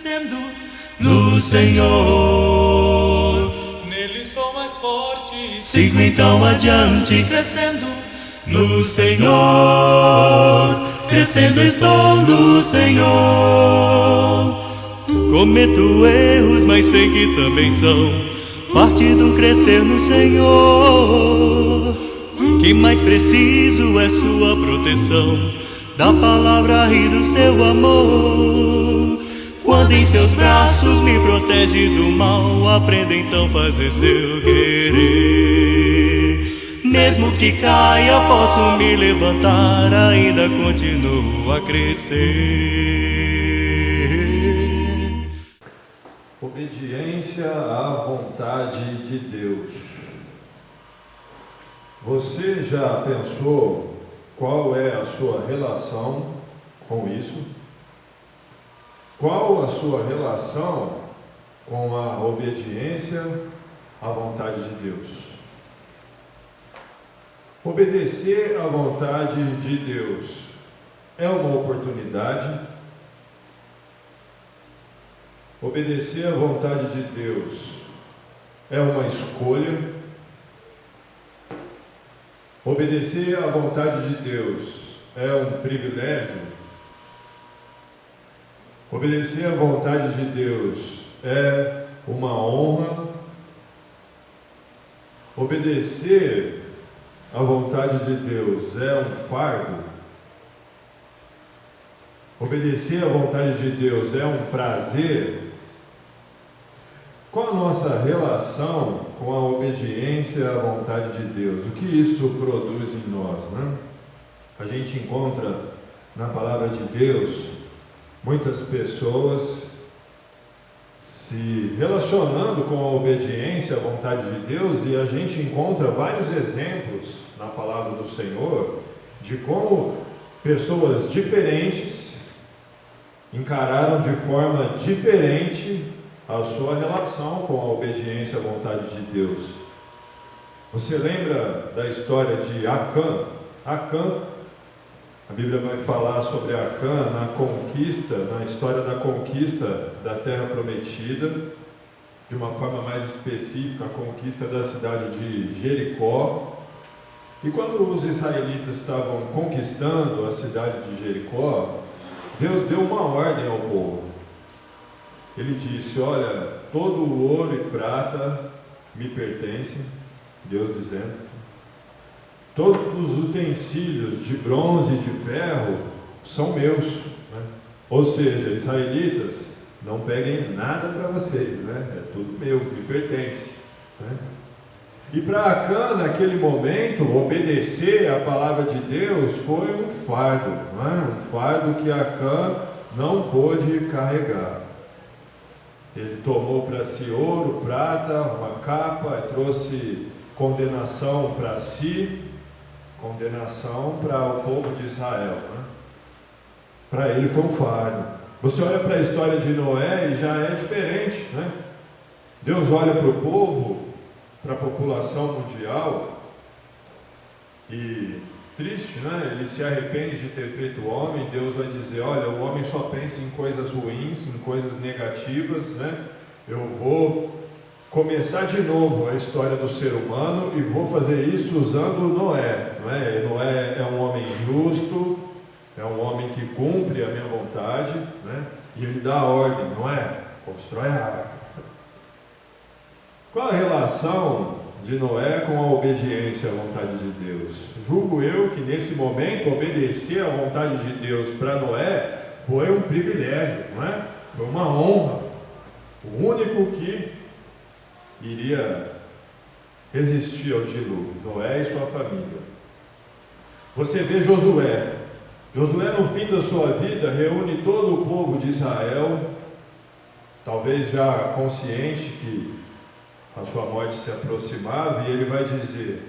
crescendo no Senhor. Nele sou mais forte, Sigo então adiante, crescendo no Senhor. Crescendo estou no Senhor. Cometo erros, mas sei que também são parte do crescer no Senhor. Que mais preciso é sua proteção, da palavra e do seu amor. Quando em seus braços me protege do mal, aprenda então fazer seu querer. Mesmo que caia, posso me levantar, ainda continuo a crescer. Obediência à vontade de Deus. Você já pensou qual é a sua relação com isso? Qual a sua relação com a obediência à vontade de Deus? Obedecer à vontade de Deus é uma oportunidade. Obedecer à vontade de Deus é uma escolha. Obedecer à vontade de Deus é um privilégio. Obedecer à vontade de Deus é uma honra. Obedecer à vontade de Deus é um fardo. Obedecer à vontade de Deus é um prazer. Qual a nossa relação com a obediência à vontade de Deus? O que isso produz em nós, né? A gente encontra na palavra de Deus muitas pessoas se relacionando com a obediência à vontade de Deus, e a gente encontra vários exemplos na palavra do Senhor de como pessoas diferentes encararam de forma diferente a sua relação com a obediência à vontade de Deus. Você lembra da história de Acã? Acã, a Bíblia vai falar sobre Acã na conquista, na história da conquista da Terra Prometida, de uma forma mais específica, a conquista da cidade de Jericó. E quando os israelitas estavam conquistando a cidade de Jericó, Deus deu uma ordem ao povo. Ele disse: olha, todo o ouro e prata me pertencem, Deus dizendo, todos os utensílios de bronze e de ferro são meus, né? Ou seja, israelitas, não peguem nada para vocês, né? É tudo meu, me pertence, né? E para Acã, naquele momento, obedecer à palavra de Deus foi um fardo, não é? Um fardo que Acã não pôde carregar. Ele tomou para si ouro, prata, uma capa, trouxe condenação para si, condenação para o povo de Israel, né? Para ele foi um fardo. Você olha para a história de Noé e já é diferente, né? Deus olha para o povo, para a população mundial, e triste, né? Ele se arrepende de ter feito o homem. Deus vai dizer: olha, o homem só pensa em coisas ruins, em coisas negativas, né? Eu vou começar de novo a história do ser humano e vou fazer isso usando Noé, não é? Noé é um homem justo, é um homem que cumpre a minha vontade, né? E ele dá a ordem, não é? Constrói a arca. Qual a relação de Noé com a obediência à vontade de Deus? Julgo eu que nesse momento obedecer à vontade de Deus para Noé foi um privilégio, não é? Foi uma honra. O único que iria resistir ao dilúvio, Noé e sua família. Você vê Josué. Josué, no fim da sua vida, reúne todo o povo de Israel, talvez já consciente que a sua morte se aproximava, e ele vai dizer: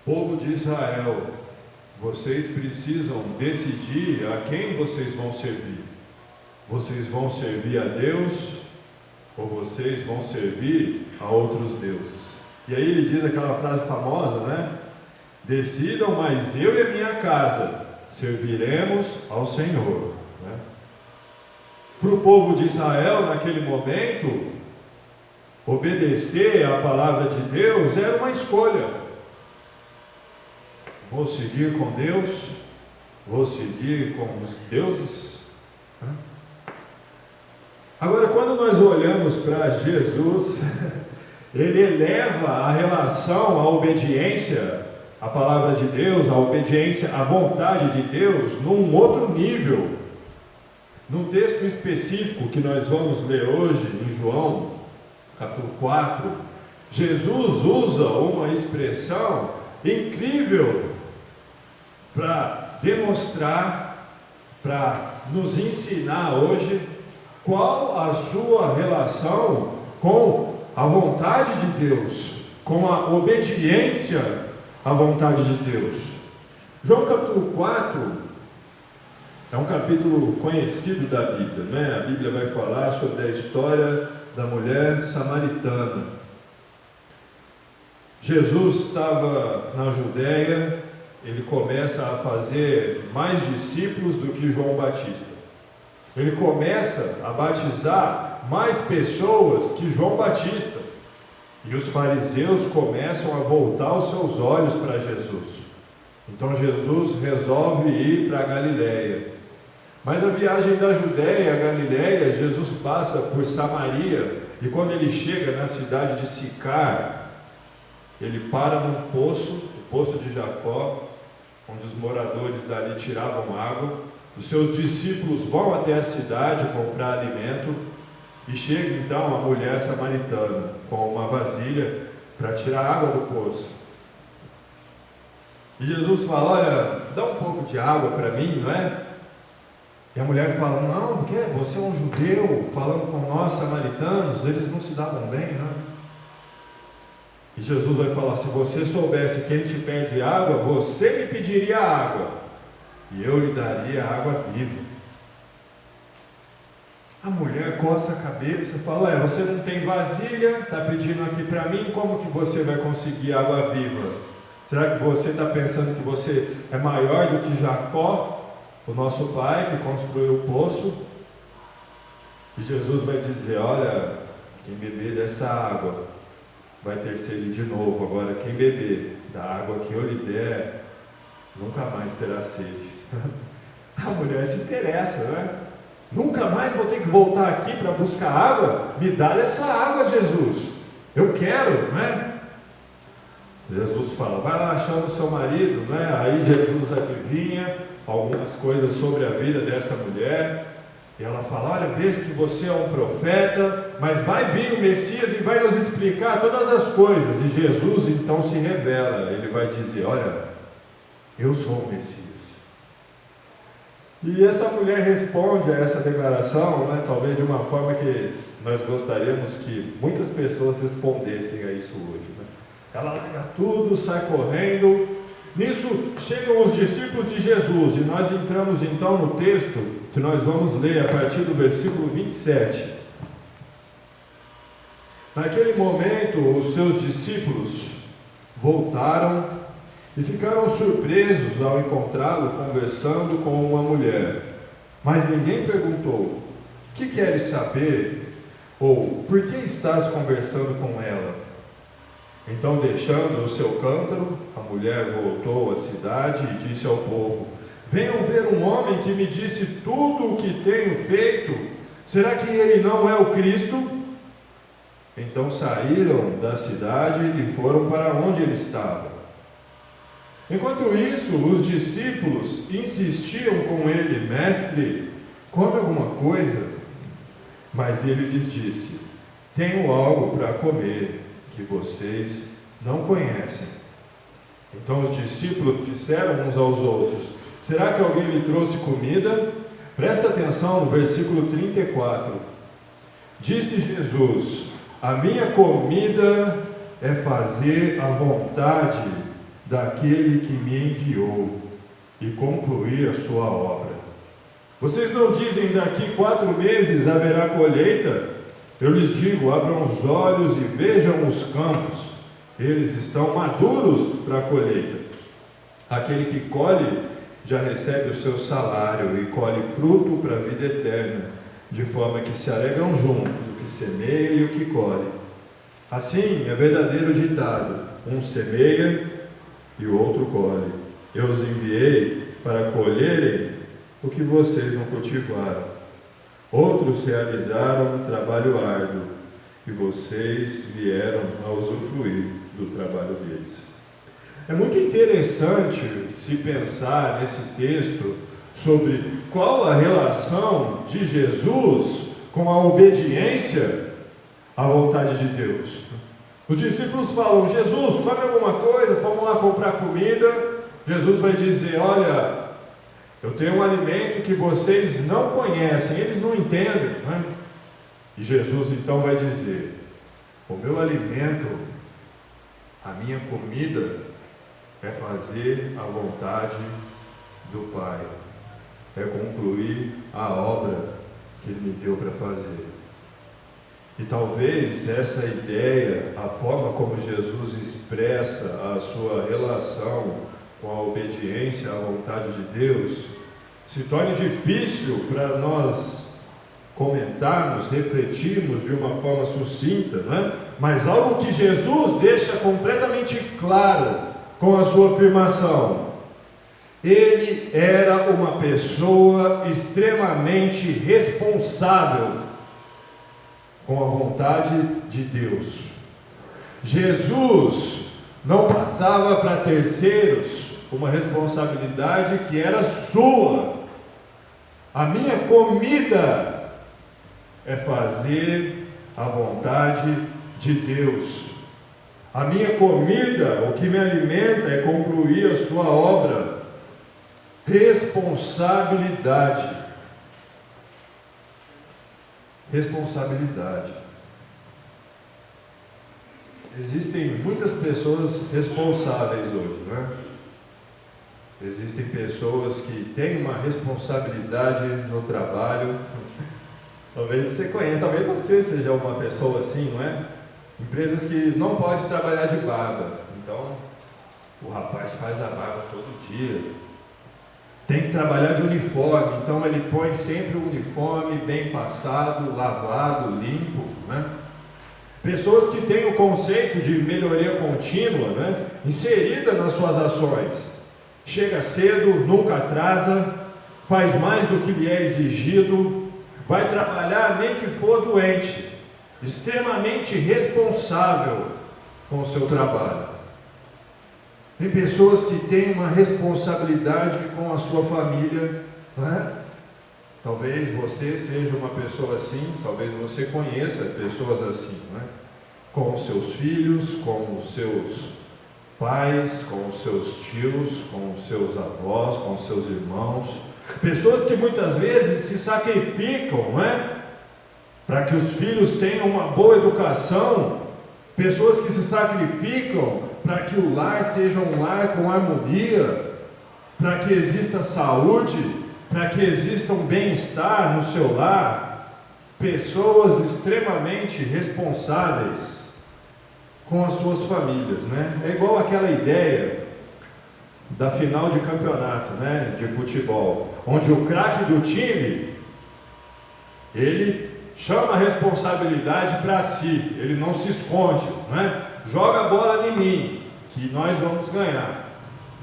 povo de Israel, vocês precisam decidir a quem vocês vão servir. Vocês vão servir a Deus ou vocês vão servir a outros deuses? E aí ele diz aquela frase famosa, né? Decidam, mas eu e a minha casa serviremos ao Senhor, né? para o povo de Israel naquele momento, obedecer à palavra de Deus era uma escolha. Vou seguir com Deus, vou seguir com os deuses. Agora, quando nós olhamos para Jesus, ele eleva a relação, a obediência à palavra de Deus, a obediência à vontade de Deus, num outro nível. Num texto específico que nós vamos ler hoje, em João, capítulo 4, Jesus usa uma expressão incrível para demonstrar, para nos ensinar hoje qual a sua relação com a vontade de Deus, com a obediência à vontade de Deus. João capítulo 4 é um capítulo conhecido da Bíblia, né? A Bíblia vai falar sobre a história da mulher samaritana. Jesus estava na Judéia, ele começa a fazer mais discípulos do que João Batista. Ele começa a batizar mais pessoas que João Batista. E os fariseus começam a voltar os seus olhos para Jesus. Então Jesus resolve ir para a Galiléia. Mas a viagem da Judéia a Galiléia, Jesus passa por Samaria. E quando ele chega na cidade de Sicar, ele para num poço, o poço de Jacó, onde os moradores dali tiravam água. Os seus discípulos vão até a cidade comprar alimento e chega então a mulher samaritana com uma vasilha para tirar água do poço. E Jesus fala: olha, dá um pouco de água para mim, não é? E a mulher fala: não, porque você é um judeu falando com nós samaritanos, eles não se davam bem, não? E Jesus vai falar: se você soubesse quem te pede água, você me pediria água e eu lhe daria água viva. A mulher coça a cabeça e fala: você não tem vasilha, está pedindo aqui para mim, como que você vai conseguir água viva? Será que você está pensando que você é maior do que Jacó, o nosso pai que construiu o poço? E Jesus vai dizer: olha, quem beber dessa água vai ter sede de novo. Agora, quem beber da água que eu lhe der, nunca mais terá sede. A mulher se interessa, né? Nunca mais vou ter que voltar aqui para buscar água? Me dá essa água, Jesus. Eu quero, né? Jesus fala: vai lá achar o seu marido, né? Aí Jesus adivinha algumas coisas sobre a vida dessa mulher. E ela fala: olha, vejo que você é um profeta, mas vai vir o Messias e vai nos explicar todas as coisas. E Jesus então se revela. Ele vai dizer: olha, eu sou o Messias. E essa mulher responde a essa declaração, né, talvez de uma forma que nós gostaríamos que muitas pessoas respondessem a isso hoje, né? Ela larga tudo, sai correndo. Nisso chegam os discípulos de Jesus e nós entramos então no texto que nós vamos ler a partir do versículo 27. Naquele momento, os seus discípulos voltaram e ficaram surpresos ao encontrá-lo conversando com uma mulher. Mas ninguém perguntou: que queres saber? Ou por que estás conversando com ela? Então, deixando o seu cântaro, a mulher voltou à cidade e disse ao povo: venham ver um homem que me disse tudo o que tenho feito. Será que ele não é o Cristo? Então saíram da cidade e foram para onde ele estava. Enquanto isso, os discípulos insistiam com ele: mestre, come alguma coisa. Mas ele lhes disse: tenho algo para comer que vocês não conhecem. Então os discípulos disseram uns aos outros: será que alguém lhe trouxe comida? Presta atenção no versículo 34. Disse Jesus: a minha comida é fazer a vontade daquele que me enviou e concluir a sua obra. Vocês não dizem: daqui 4 meses haverá colheita? Eu lhes digo: abram os olhos e vejam os campos, eles estão maduros para a colheita. Aquele que colhe já recebe o seu salário e colhe fruto para a vida eterna, de forma que se alegram juntos o que semeia e o que colhe. Assim é verdadeiro ditado: um semeia e o outro colhe. Eu os enviei para colherem o que vocês não cultivaram. Outros realizaram um trabalho árduo e vocês vieram a usufruir do trabalho deles. É muito interessante se pensar nesse texto sobre qual a relação de Jesus com a obediência à vontade de Deus. Os discípulos falam: Jesus, come alguma coisa, vamos lá comprar comida. Jesus vai dizer: olha, eu tenho um alimento que vocês não conhecem, eles não entendem, né? E Jesus então vai dizer: o meu alimento, a minha comida é fazer a vontade do Pai, é concluir a obra que Ele me deu para fazer. E talvez essa ideia, a forma como Jesus expressa a sua relação com a obediência à vontade de Deus, se torne difícil para nós comentarmos, refletirmos de uma forma sucinta, né? Mas algo que Jesus deixa completamente claro com a sua afirmação: ele era uma pessoa extremamente responsável com a vontade de Deus. Jesus não passava para terceiros uma responsabilidade que era sua. A minha comida é fazer a vontade de Deus. A minha comida, o que me alimenta, é concluir a sua obra. Responsabilidade. Responsabilidade. Existem muitas pessoas responsáveis hoje, né? Existem pessoas que têm uma responsabilidade no trabalho. Talvez você conheça, talvez você seja uma pessoa assim, não é? Empresas que não pode trabalhar de barba. Então, o rapaz faz a barba todo dia. Tem que trabalhar de uniforme, então ele põe sempre o uniforme bem passado, lavado, limpo, né? Pessoas que têm o conceito de melhoria contínua, né, inserida nas suas ações. Chega cedo, nunca atrasa, faz mais do que lhe é exigido, vai trabalhar nem que for doente, extremamente responsável com o seu trabalho. Tem pessoas que têm uma responsabilidade com a sua família, né? Talvez você seja uma pessoa assim, talvez você conheça pessoas assim, né? Com os seus filhos, com os seus pais, com os seus tios, com os seus avós, com os seus irmãos. Pessoas que muitas vezes se sacrificam, não é? Para que os filhos tenham uma boa educação. Pessoas que se sacrificam para que o lar seja um lar com harmonia, para que exista saúde, para que exista um bem-estar no seu lar. Pessoas extremamente responsáveis com as suas famílias, né? É igual aquela ideia da final de campeonato, né, de futebol, onde o craque do time, ele chama a responsabilidade para si, ele não se esconde, né? Joga a bola em mim, que nós vamos ganhar,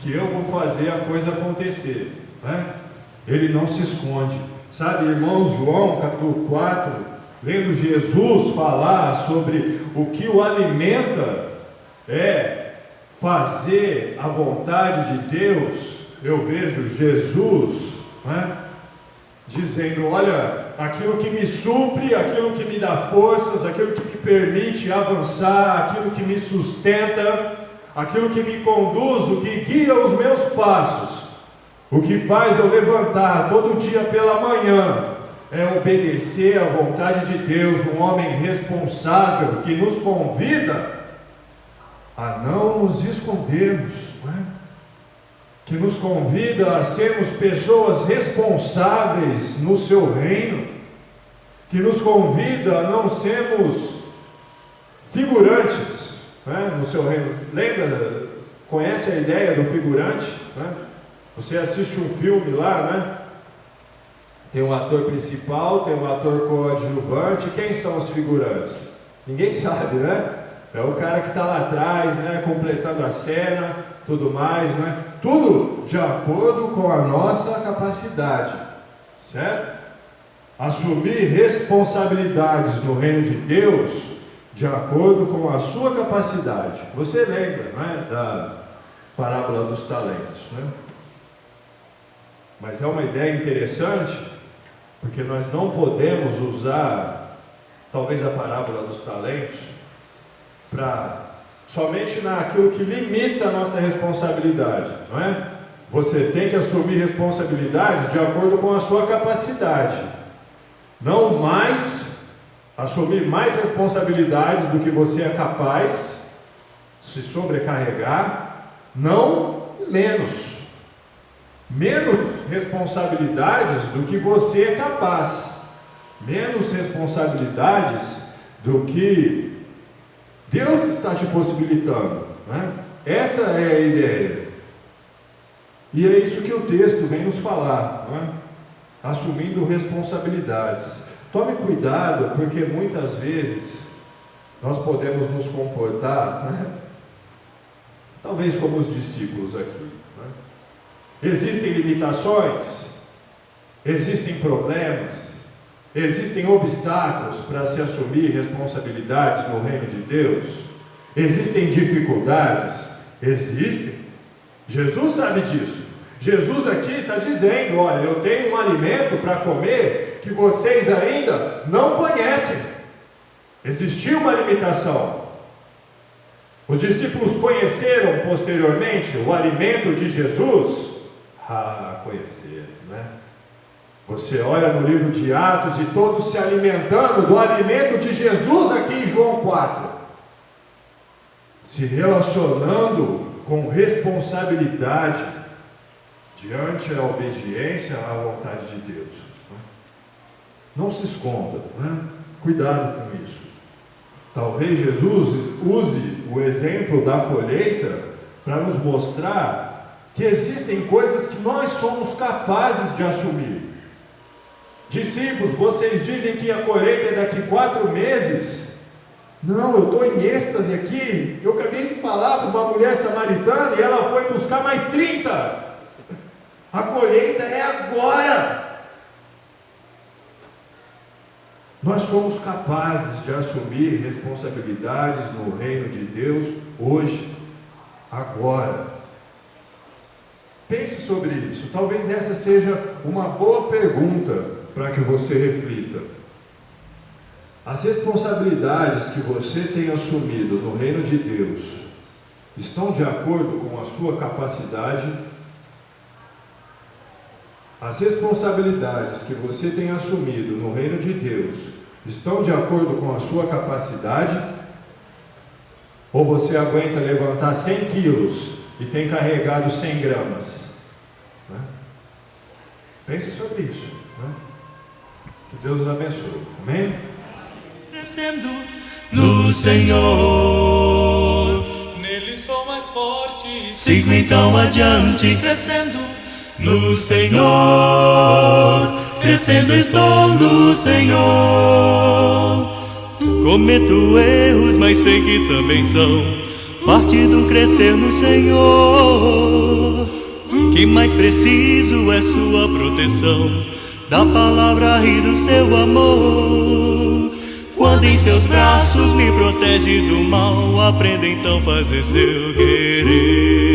que eu vou fazer a coisa acontecer, né? Ele não se esconde. Sabe, irmãos, João capítulo 4, lendo Jesus falar sobre o que o alimenta é fazer a vontade de Deus, eu vejo Jesus, né, dizendo: olha, aquilo que me supre, aquilo que me dá forças, aquilo que me permite avançar, aquilo que me sustenta, aquilo que me conduz, o que guia os meus passos, o que faz eu levantar todo dia pela manhã, é obedecer à vontade de Deus, um homem responsável que nos convida a não nos escondermos, não é? Que nos convida a sermos pessoas responsáveis no seu reino, que nos convida a não sermos figurantes, né, no seu reino. Lembra, conhece a ideia do figurante, né? Você assiste um filme lá, né? Tem um ator principal, tem um ator coadjuvante. Quem são os figurantes? Ninguém sabe, né? É o cara que está lá atrás, né? Completando a cena, tudo mais, né? Tudo de acordo com a nossa capacidade, certo? Assumir responsabilidades no reino de Deus de acordo com a sua capacidade. Você lembra, né, da parábola dos talentos, né? Mas é uma ideia interessante, porque nós não podemos usar, talvez, a parábola dos talentos somente naquilo que limita a nossa responsabilidade, não é? Você tem que assumir responsabilidades de acordo com a sua capacidade. Não assumir mais responsabilidades do que você é capaz, se sobrecarregar, não menos responsabilidades do que você é capaz, menos responsabilidades do que Deus está te possibilitando, né? Essa é a ideia, e é isso que o texto vem nos falar, não é? Assumindo responsabilidades. Tome cuidado, porque muitas vezes nós podemos nos comportar, né, talvez como os discípulos aqui, né? Existem limitações, existem problemas, existem obstáculos para se assumir responsabilidades no reino de Deus, existem dificuldades, existem. Jesus sabe disso. Jesus aqui está dizendo: olha, eu tenho um alimento para comer que vocês ainda não conhecem. Existiu uma limitação. Os discípulos conheceram posteriormente o alimento de Jesus? Conheceram, né? Você olha no livro de Atos e todos se alimentando do alimento de Jesus aqui em João 4. Se relacionando com responsabilidade diante da obediência à vontade de Deus. Não se esconda, né? Cuidado com isso. Talvez Jesus use o exemplo da colheita para nos mostrar que existem coisas que nós somos capazes de assumir. Discípulos, vocês dizem que a colheita é daqui 4 meses. Não, eu estou em êxtase aqui. Eu acabei de falar para uma mulher samaritana e ela foi buscar mais 30. A colheita é agora. Nós somos capazes de assumir responsabilidades no reino de Deus hoje, agora. Pense sobre isso. Talvez essa seja uma boa pergunta para que você reflita. As responsabilidades que você tem assumido no reino de Deus estão de acordo com a sua capacidade? As responsabilidades que você tem assumido no reino de Deus estão de acordo com a sua capacidade? Ou você aguenta levantar 100 quilos e tem carregado 100 gramas? Né? Pense sobre isso, né? Que Deus os abençoe. Amém? Crescendo no Senhor, Nele sou mais forte. sigo então adiante, crescendo no Senhor, crescendo estou no Senhor. Cometo erros, mas sei que também são parte do crescer no Senhor. Que mais preciso é sua proteção, da palavra e do seu amor. Quando em seus braços me protege do mal, aprenda então fazer seu querer.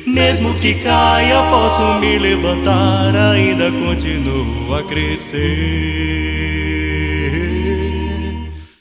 Mesmo que caia, posso me levantar, ainda continuo a crescer.